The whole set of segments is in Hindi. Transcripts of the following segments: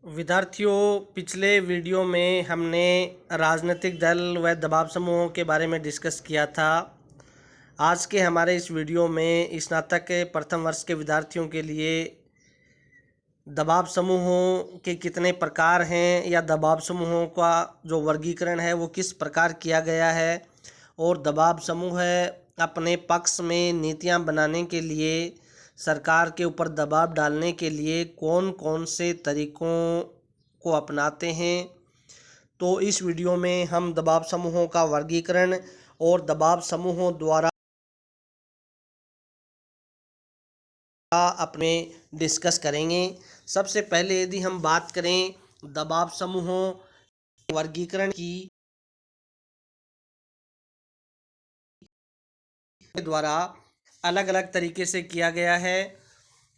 विद्यार्थियों, पिछले वीडियो में हमने राजनीतिक दल व दबाव समूहों के बारे में डिस्कस किया था। आज के हमारे इस वीडियो में स्नातक के प्रथम वर्ष के विद्यार्थियों के लिए दबाव समूहों के कितने प्रकार हैं या दबाव समूहों का जो वर्गीकरण है वो किस प्रकार किया गया है और दबाव समूह अपने पक्ष में नीतियां बनाने के लिए सरकार के ऊपर दबाव डालने के लिए कौन कौन से तरीक़ों को अपनाते हैं। तो इस वीडियो में हम दबाव समूहों का वर्गीकरण और दबाव समूहों द्वारा अपने डिस्कस करेंगे। सबसे पहले यदि हम बात करें दबाव समूहों वर्गीकरण की द्वारा अलग अलग तरीके से किया गया है।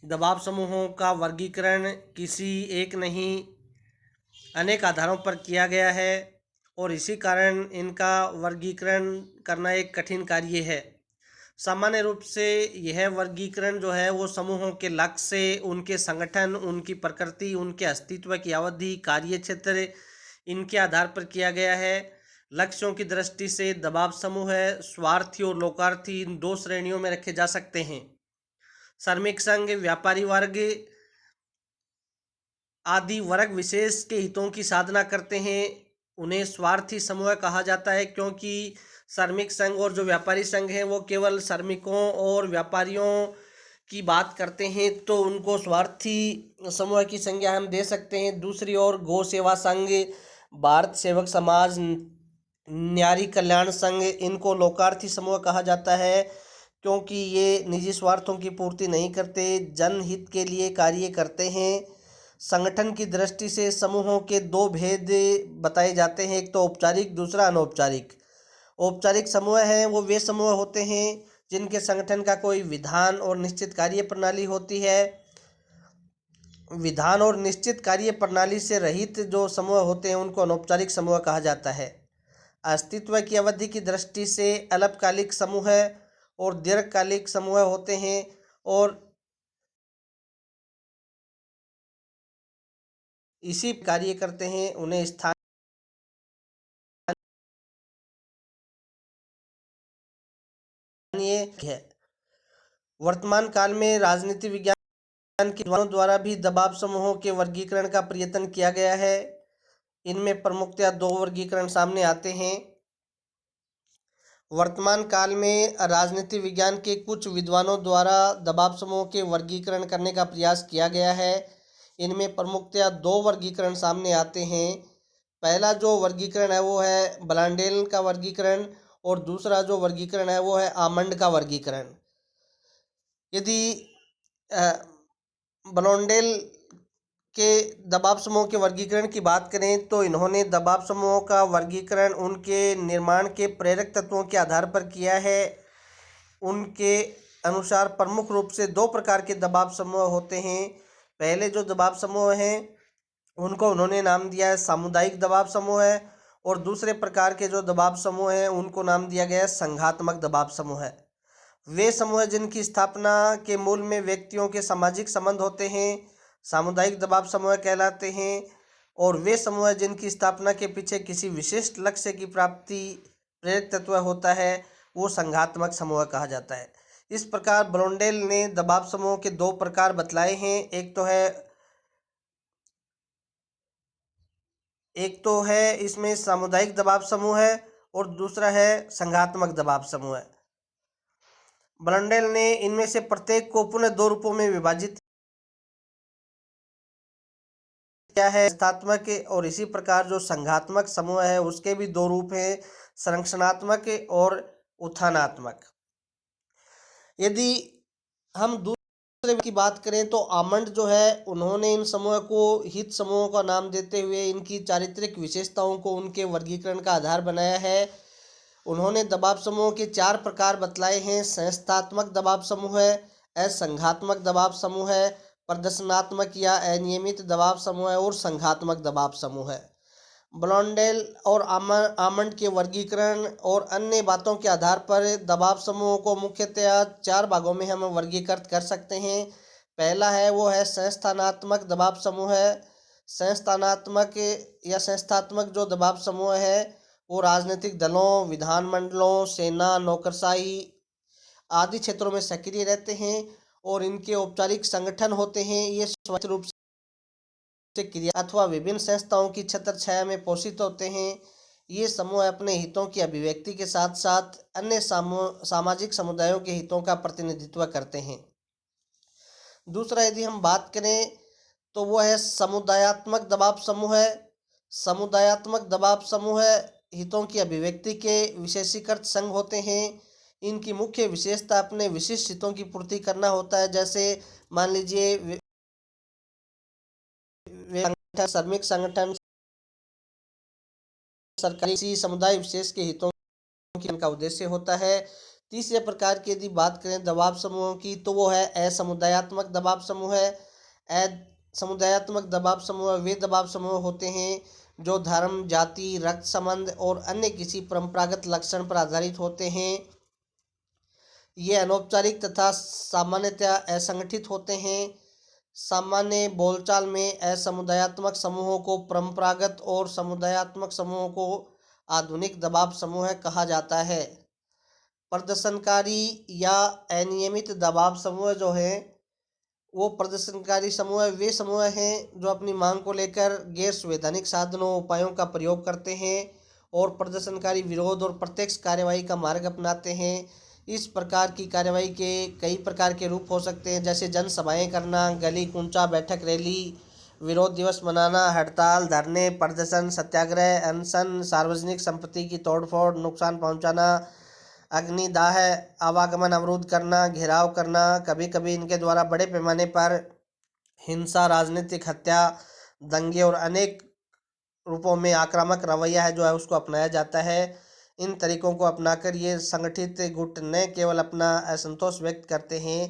दबाव समूहों का वर्गीकरण किसी एक नहीं अनेक आधारों पर किया गया है और इसी कारण इनका वर्गीकरण करना एक कठिन कार्य है। सामान्य रूप से यह वर्गीकरण जो है वो समूहों के लक्ष्य, उनके संगठन, उनकी प्रकृति, उनके अस्तित्व की अवधि, कार्य क्षेत्र, इनके आधार पर किया गया है। लक्ष्यों की दृष्टि से दबाव समूह स्वार्थी और लोकार्थी इन दो श्रेणियों में रखे जा सकते हैं। श्रमिक संघ, व्यापारी वर्ग आदि वर्ग विशेष के हितों की साधना करते हैं, उन्हें स्वार्थी समूह कहा जाता है, क्योंकि श्रमिक संघ और जो व्यापारी संघ हैं वो केवल श्रमिकों और व्यापारियों की बात करते हैं, तो उनको स्वार्थी समूह की संज्ञा हम दे सकते हैं। दूसरी ओर गौ सेवा संघ, भारत सेवक समाज, न्यारी कल्याण संघ, इनको लोकार्थी समूह कहा जाता है, क्योंकि ये निजी स्वार्थों की पूर्ति नहीं करते, जनहित के लिए कार्य करते हैं। संगठन की दृष्टि से समूहों के दो भेद बताए जाते हैं, एक तो औपचारिक, दूसरा अनौपचारिक। औपचारिक समूह हैं वो वे समूह होते हैं जिनके संगठन का कोई विधान और निश्चित कार्य प्रणाली होती है। विधान और निश्चित कार्य प्रणाली से रहित जो समूह होते हैं उनको अनौपचारिक समूह कहा जाता है। अस्तित्व की अवधि की दृष्टि से अल्पकालिक समूह और दीर्घकालिक समूह होते हैं और इसी कार्य करते हैं, उन्हें स्थानीय है। वर्तमान काल में राजनीति विज्ञान के विद्वानों द्वारा भी दबाव समूहों के वर्गीकरण का प्रयत्न किया गया है। इनमें प्रमुखतया दो वर्गीकरण सामने आते हैं। वर्तमान काल में राजनीति विज्ञान के कुछ विद्वानों द्वारा दबाव समूहों के वर्गीकरण करने का प्रयास किया गया है। इनमें प्रमुखतया दो वर्गीकरण सामने आते हैं। पहला जो वर्गीकरण है वो है ब्लांडेल का वर्गीकरण और दूसरा जो वर्गीकरण है वो है आमंड का वर्गीकरण। यदि ब्लांडेल के दबाव समूह के वर्गीकरण की बात करें तो इन्होंने दबाव समूहों का वर्गीकरण उनके निर्माण के प्रेरक तत्वों के आधार पर किया है। उनके अनुसार प्रमुख रूप से दो प्रकार के दबाव समूह होते हैं। पहले जो दबाव समूह हैं उनको उन्होंने नाम दिया है सामुदायिक दबाव समूह है और दूसरे प्रकार के जो दबाव समूह हैं उनको नाम दिया गया है संघात्मक दबाव समूह है। वे समूह जिनकी स्थापना के मूल में व्यक्तियों के सामाजिक संबंध होते हैं सामुदायिक दबाव समूह कहलाते हैं और वे समूह जिनकी स्थापना के पीछे किसी विशिष्ट लक्ष्य की प्राप्ति प्रेरक तत्व होता है वो संघात्मक समूह कहा जाता है। इस प्रकार ब्लांडेल ने दबाव समूह के दो प्रकार बतलाए हैं। एक तो है इसमें सामुदायिक दबाव समूह है और दूसरा है संघात्मक दबाव समूह है। ब्लांडेल ने इनमें से प्रत्येक को पुनः दो रूपों में विभाजित किया है, संस्थात्मक और इसी प्रकार जो संघात्मक समूह है उसके भी दो रूप हैं, संरचनात्मक और उत्थानात्मक। यदि हम दूसरे की बात करें तो आमंड जो है उन्होंने इन समूह को हित समूहों का नाम देते हुए इनकी चारित्रिक विशेषताओं को उनके वर्गीकरण का आधार बनाया है। उन्होंने दबाव समूह के चार प्रकार बतलाए हैं, संस्थात्मक दबाव समूह है, असंघात्मक दबाव समूह है, प्रदर्शनात्मक या अनियमित दबाव समूह है और संघात्मक दबाव समूह है। ब्लांडेल और आमंड के वर्गीकरण और अन्य बातों के आधार पर दबाव समूहों को मुख्यतया चार भागों में हम वर्गीकृत कर सकते हैं। पहला है वो है संस्थानात्मक दबाव समूह है, संस्थानात्मक या संस्थात्मक जो दबाव समूह है वो राजनीतिक दलों, विधानमंडलों, सेना, नौकरशाही आदि क्षेत्रों में सक्रिय रहते हैं और इनके औपचारिक संगठन होते हैं। ये स्वतंत्र रूप से क्रिया अथवा विभिन्न संस्थाओं की छत्र छाया में पोषित होते हैं। ये समूह अपने हितों की अभिव्यक्ति के साथ साथ अन्य सामाजिक समुदायों के हितों का प्रतिनिधित्व करते हैं। दूसरा यदि हम बात करें तो वो है समुदायात्मक दबाव समूह है। समुदायात्मक दबाव समूह हितों की अभिव्यक्ति के विशेषीकृत संघ होते हैं। इनकी मुख्य विशेषता अपने विशिष्ट हितों की पूर्ति करना होता है। जैसे मान लीजिए श्रमिक संगठन, सरकारी समुदाय विशेष के हितों का उद्देश्य होता है। तीसरे प्रकार की यदि बात करें दबाव समूहों की तो वो है असमुदायात्मक दबाव समूह है। असमुदायात्मक दबाव समूह वे दबाव समूह होते हैं जो धर्म, जाति, रक्त संबंध और अन्य किसी परंपरागत लक्षण पर आधारित होते हैं। ये अनौपचारिक तथा सामान्यतया असंगठित होते हैं। सामान्य बोलचाल में असमुदायात्मक समूहों को परंपरागत और समुदायात्मक समूहों को आधुनिक दबाव समूह कहा जाता है। प्रदर्शनकारी या अनियमित दबाव समूह जो है वो प्रदर्शनकारी समूह वे समूह हैं जो अपनी मांग को लेकर गैर संवैधानिक साधनों उपायों का प्रयोग करते हैं और प्रदर्शनकारी विरोध और प्रत्यक्ष कार्यवाही का मार्ग अपनाते हैं। इस प्रकार की कार्यवाही के कई प्रकार के रूप हो सकते हैं, जैसे जनसभाएं करना, गली कूंचा, बैठक, रैली, विरोध दिवस मनाना, हड़ताल, धरने, प्रदर्शन, सत्याग्रह, अनशन, सार्वजनिक संपत्ति की तोड़फोड़, नुकसान पहुंचाना, अग्निदाह, आवागमन अवरुद्ध करना, घेराव करना। कभी कभी इनके द्वारा बड़े पैमाने पर हिंसा, राजनीतिक हत्या, दंगे और अनेक रूपों में आक्रामक रवैया है जो है उसको अपनाया जाता है। इन तरीकों को अपनाकर ये संगठित गुट न केवल अपना असंतोष व्यक्त करते हैं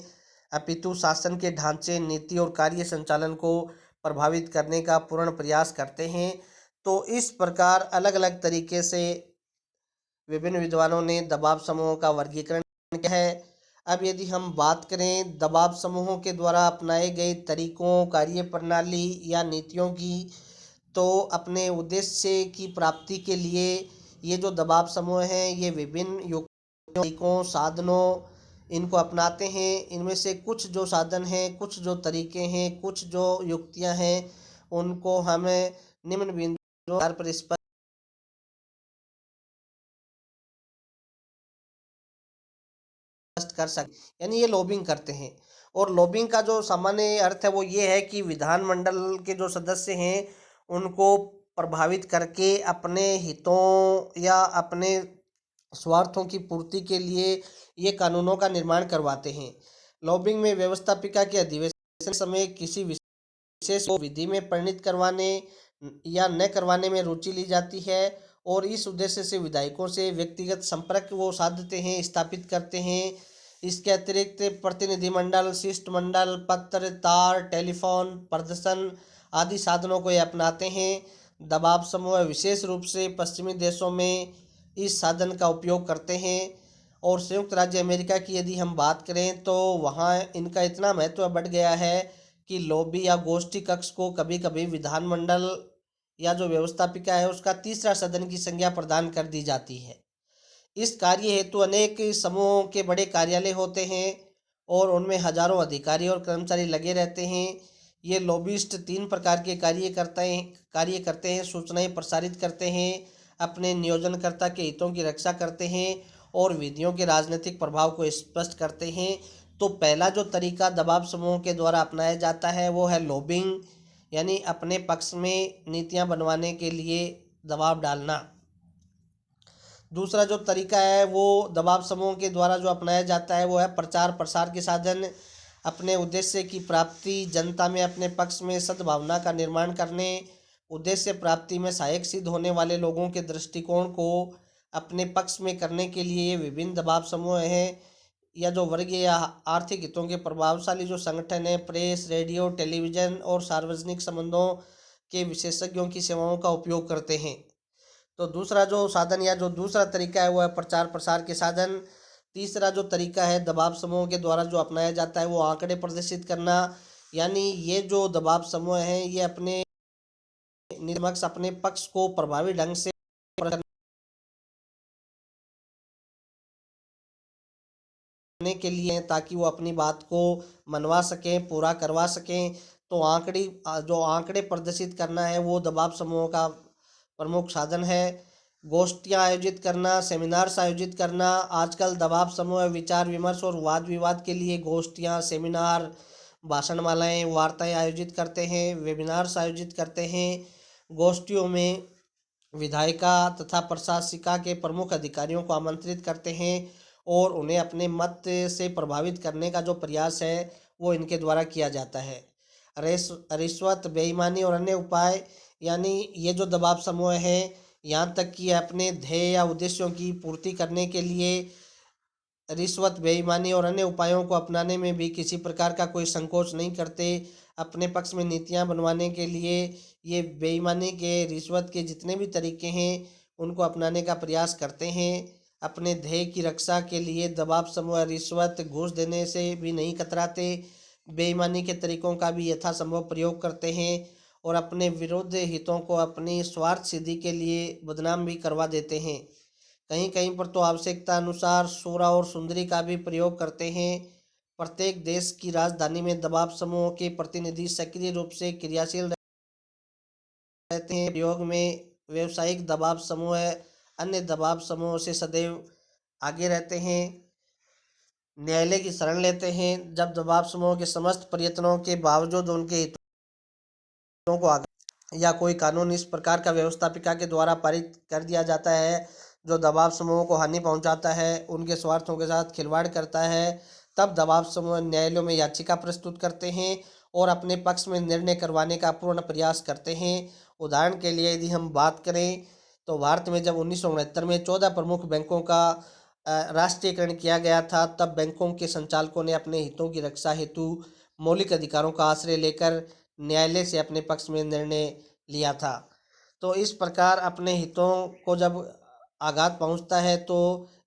अपितु शासन के ढांचे, नीति और कार्य संचालन को प्रभावित करने का पूर्ण प्रयास करते हैं। तो इस प्रकार अलग अलग तरीके से विभिन्न विद्वानों ने दबाव समूहों का वर्गीकरण किया है। अब यदि हम बात करें दबाव समूहों के द्वारा अपनाए गए तरीकों, कार्य प्रणाली या नीतियों की, तो अपने उद्देश्य की प्राप्ति के लिए ये जो दबाव समूह हैं ये विभिन्न युक्तियों, तरीकों, साधनों इनको अपनाते हैं। इनमें से कुछ जो साधन हैं, कुछ जो तरीके हैं, कुछ जो युक्तियां हैं उनको हमें निम्न बिंदुओं पर स्पष्ट कर सकते, यानी ये लॉबिंग करते हैं। और लॉबिंग का जो सामान्य अर्थ है वो ये है कि विधानमंडल के जो सदस्य हैं उनको प्रभावित करके अपने हितों या अपने स्वार्थों की पूर्ति के लिए ये कानूनों का निर्माण करवाते हैं। लॉबिंग में व्यवस्थापिका के अधिवेशन समय किसी विशेष को विधि में परिणित करवाने या न करवाने में रुचि ली जाती है और इस उद्देश्य से विधायकों से व्यक्तिगत संपर्क वो साधते हैं, स्थापित करते हैं। इसके अतिरिक्त प्रतिनिधिमंडल, शिष्टमंडल, पत्र, तार, टेलीफोन, प्रदर्शन आदि साधनों को ये अपनाते हैं। दबाव समूह विशेष रूप से पश्चिमी देशों में इस साधन का उपयोग करते हैं और संयुक्त राज्य अमेरिका की यदि हम बात करें तो वहाँ इनका इतना महत्व बढ़ गया है कि लॉबी या गोष्ठी कक्ष को कभी कभी विधानमंडल या जो व्यवस्थापिका है उसका तीसरा सदन की संज्ञा प्रदान कर दी जाती है। इस कार्य हेतु अनेक समूहों के बड़े कार्यालय होते हैं और उनमें हजारों अधिकारी और कर्मचारी लगे रहते हैं। ये लॉबिस्ट 3 प्रकार के कार्य करते हैं। सूचनाएं प्रसारित करते हैं, अपने नियोजनकर्ता के हितों की रक्षा करते हैं और विधियों के राजनीतिक प्रभाव को स्पष्ट करते हैं। तो पहला जो तरीका दबाव समूहों के द्वारा अपनाया जाता है वो है लॉबिंग, यानी अपने पक्ष में नीतियां बनवाने के लिए दबाव डालना। दूसरा जो तरीका है वो दबाव समूह के द्वारा जो अपनाया जाता है वो है प्रचार प्रसार के साधन। अपने उद्देश्य की प्राप्ति, जनता में अपने पक्ष में सद्भावना का निर्माण करने, उद्देश्य प्राप्ति में सहायक सिद्ध होने वाले लोगों के दृष्टिकोण को अपने पक्ष में करने के लिए ये विभिन्न दबाव समूह हैं। या जो वर्गीय या आर्थिक हितों के प्रभावशाली जो संगठन है, प्रेस, रेडियो, टेलीविज़न और सार्वजनिक संबंधों के विशेषज्ञों की सेवाओं का उपयोग करते हैं। तो दूसरा जो साधन या जो दूसरा तरीका है वो है प्रचार प्रसार के साधन। तीसरा जो तरीका है दबाव समूह के द्वारा जो अपनाया जाता है वो आंकड़े प्रदर्शित करना, यानी ये जो दबाव समूह हैं ये अपने समक्ष अपने पक्ष को प्रभावी ढंग से करने के लिए, ताकि वो अपनी बात को मनवा सकें, पूरा करवा सकें। तो जो आंकड़े प्रदर्शित करना है वो दबाव समूहों का प्रमुख साधन है। गोष्ठियां आयोजित करना, सेमिनार्स आयोजित करना, आजकल दबाव समूह विचार विमर्श और वाद विवाद के लिए गोष्ठियां, सेमिनार, भाषणमालाएं, वार्ताएं आयोजित करते हैं, वेबिनार्स आयोजित करते हैं। गोष्ठियों में विधायिका तथा प्रशासिका के प्रमुख अधिकारियों को आमंत्रित करते हैं और उन्हें अपने मत से प्रभावित करने का जो प्रयास है वो इनके द्वारा किया जाता है। रिश्वत, बेईमानी और अन्य उपाय, यानी ये जो दबाव समूह है, यहाँ तक कि अपने ध्येय या उद्देश्यों की पूर्ति करने के लिए रिश्वत, बेईमानी और अन्य उपायों को अपनाने में भी किसी प्रकार का कोई संकोच नहीं करते। अपने पक्ष में नीतियां बनवाने के लिए ये बेईमानी के, रिश्वत के जितने भी तरीके हैं उनको अपनाने का प्रयास करते हैं। अपने ध्येय की रक्षा के लिए दबाव समूह रिश्वत, घूस देने से भी नहीं कतराते, बेईमानी के तरीकों का भी यथासंभव प्रयोग करते हैं और अपने विरुद्ध हितों को अपनी स्वार्थ सिद्धि के लिए बदनाम भी करवा देते हैं। कहीं कहीं पर तो आवश्यकता अनुसार सूरा और सुंदरी का भी प्रयोग करते हैं। प्रत्येक देश की राजधानी में दबाव समूहों के प्रतिनिधि सक्रिय रूप से क्रियाशील रहते हैं। प्रयोग में व्यावसायिक दबाव समूह अन्य दबाव समूहों से सदैव आगे रहते हैं, न्यायालय की शरण लेते हैं। जब दबाव समूहों के समस्त प्रयत्नों के बावजूद उनके हितों को आगे या कोई कानून इस प्रकार का व्यवस्थापिका के द्वारा पारित कर दिया जाता है जो दबाव समूहों को हानि पहुंचाता है, उनके स्वार्थों के साथ खिलवाड़ करता है, तब दबाव समूह न्यायालयों में याचिका प्रस्तुत करते हैं और अपने पक्ष में निर्णय करवाने का पूर्ण प्रयास करते हैं। उदाहरण के लिए यदि हम बात करें तो भारत में जब 1969 में 14 प्रमुख बैंकों का राष्ट्रीयकरण किया गया था, तब बैंकों के संचालकों ने अपने हितों की रक्षा हेतु मौलिक अधिकारों का आश्रय लेकर न्यायालय से अपने पक्ष में निर्णय लिया था। तो इस प्रकार अपने हितों को जब आघात पहुंचता है तो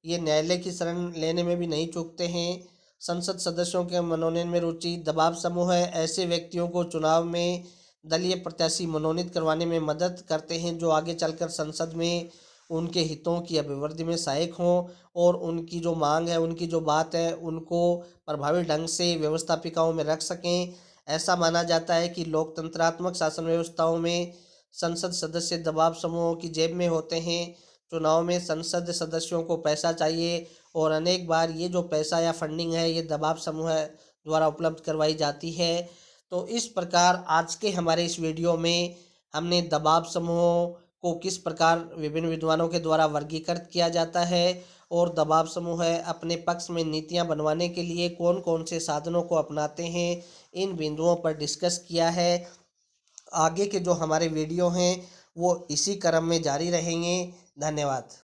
ये न्यायालय की शरण लेने में भी नहीं चूकते हैं। संसद सदस्यों के मनोनयन में रुचि, दबाव समूह ऐसे व्यक्तियों को चुनाव में दलीय प्रत्याशी मनोनीत करवाने में मदद करते हैं जो आगे चलकर संसद में उनके हितों की अभिवृद्धि में सहायक हों और उनकी जो मांग है, उनकी जो बात है, उनको प्रभावी ढंग से व्यवस्थापिकाओं में रख सकें। ऐसा माना जाता है कि लोकतंत्रात्मक शासन व्यवस्थाओं में संसद सदस्य दबाव समूहों की जेब में होते हैं। चुनाव में संसद सदस्यों को पैसा चाहिए और अनेक बार ये जो पैसा या फंडिंग है ये दबाव समूह द्वारा उपलब्ध करवाई जाती है। तो इस प्रकार आज के हमारे इस वीडियो में हमने दबाव समूहों को किस प्रकार विभिन्न विद्वानों के द्वारा वर्गीकृत किया जाता है और दबाव समूह अपने पक्ष में नीतियां बनवाने के लिए कौन कौन से साधनों को अपनाते हैं, इन बिंदुओं पर डिस्कस किया है। आगे के जो हमारे वीडियो हैं वो इसी क्रम में जारी रहेंगे। धन्यवाद।